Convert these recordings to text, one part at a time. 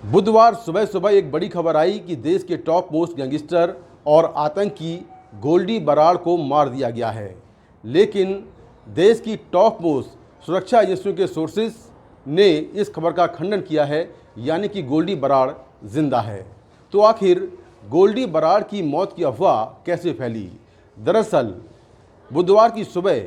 बुधवार सुबह सुबह एक बड़ी खबर आई कि देश के टॉप मोस्ट गैंगस्टर और आतंकी गोल्डी बराड़ को मार दिया गया है। लेकिन देश की टॉप मोस्ट सुरक्षा एजेंसियों के सोर्सेस ने इस खबर का खंडन किया है, यानी कि गोल्डी बराड़ जिंदा है। तो आखिर गोल्डी बराड़ की मौत की अफवाह कैसे फैली? दरअसल बुधवार की सुबह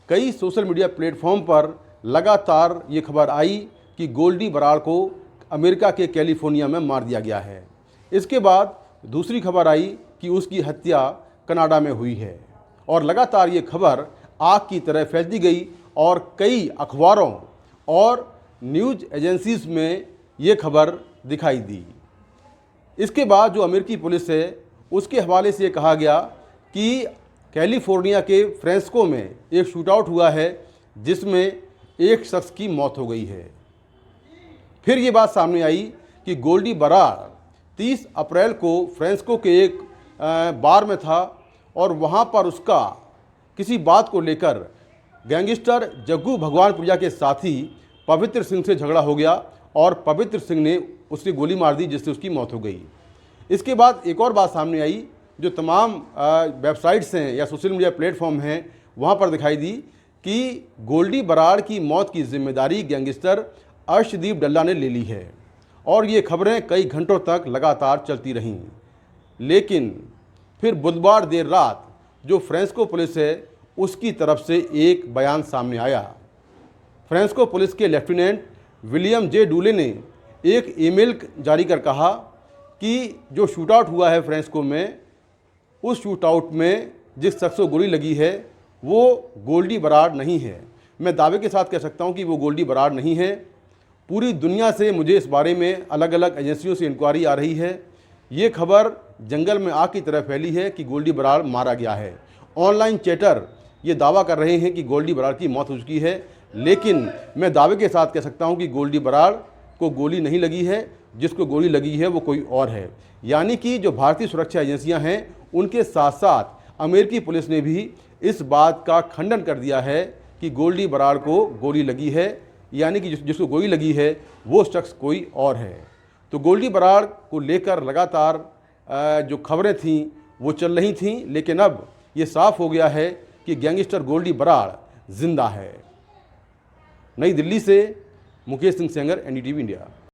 कई सोशल मीडिया प्लेटफॉर्म पर लगातार ये खबर आई कि गोल्डी बराड़ को अमेरिका के कैलिफोर्निया में मार दिया गया है। इसके बाद दूसरी खबर आई कि उसकी हत्या कनाडा में हुई है और लगातार ये खबर आग की तरह फैलती गई और कई अखबारों और न्यूज़ एजेंसीज में ये खबर दिखाई दी। इसके बाद जो अमेरिकी पुलिस है उसके हवाले से कहा गया कि कैलिफोर्निया के फ्रेस्को में एक शूटआउट हुआ है जिसमें एक शख्स की मौत हो गई है। फिर ये बात सामने आई कि गोल्डी बराड़ 30 अप्रैल को फ्रेस्को के एक बार में था और वहाँ पर उसका किसी बात को लेकर गैंगस्टर जग्गू भगवानपुरिया के साथी पवित्र सिंह से झगड़ा हो गया और पवित्र सिंह ने उसकी गोली मार दी जिससे उसकी मौत हो गई। इसके बाद एक और बात सामने आई जो तमाम वेबसाइट्स हैं या सोशल मीडिया प्लेटफॉर्म हैं वहाँ पर दिखाई दी कि गोल्डी बराड़ की मौत की जिम्मेदारी गैंगस्टर अर्शदीप डल्ला ने ले ली है और ये खबरें कई घंटों तक लगातार चलती रहीं। लेकिन फिर बुधवार देर रात जो फ्रेस्को पुलिस है उसकी तरफ से एक बयान सामने आया। फ्रेस्को पुलिस के लेफ्टिनेंट विलियम जे डूले ने एक ईमेल जारी कर कहा कि जो शूटआउट हुआ है फ्रेस्को में, उस शूटआउट में जिस शख्स को गोली लगी है वो गोल्डी बराड़ नहीं है। मैं दावे के साथ कह सकता हूँ कि वो गोल्डी बराड़ नहीं है। पूरी दुनिया से मुझे इस बारे में अलग अलग एजेंसियों से इंक्वायरी आ रही है। ये खबर जंगल में आग की तरह फैली है कि गोल्डी बराड़ मारा गया है। ऑनलाइन चैटर ये दावा कर रहे हैं कि गोल्डी बराड़ की मौत हो चुकी है, लेकिन मैं दावे के साथ कह सकता हूं कि गोल्डी बराड़ को गोली नहीं लगी है, जिसको गोली लगी है वो कोई और है। यानी कि जो भारतीय सुरक्षा एजेंसियां हैं उनके साथ साथ अमेरिकी पुलिस ने भी इस बात का खंडन कर दिया है कि गोल्डी बराड़ को गोली लगी है, यानी कि जिसको गोली लगी है वो शख्स कोई और है। तो गोल्डी बराड़ को लेकर लगातार जो खबरें थीं वो चल रही थीं, लेकिन अब ये साफ हो गया है कि गैंगस्टर गोल्डी बराड़ जिंदा है। नई दिल्ली से मुकेश सिंह सेंगर, NDTV इंडिया।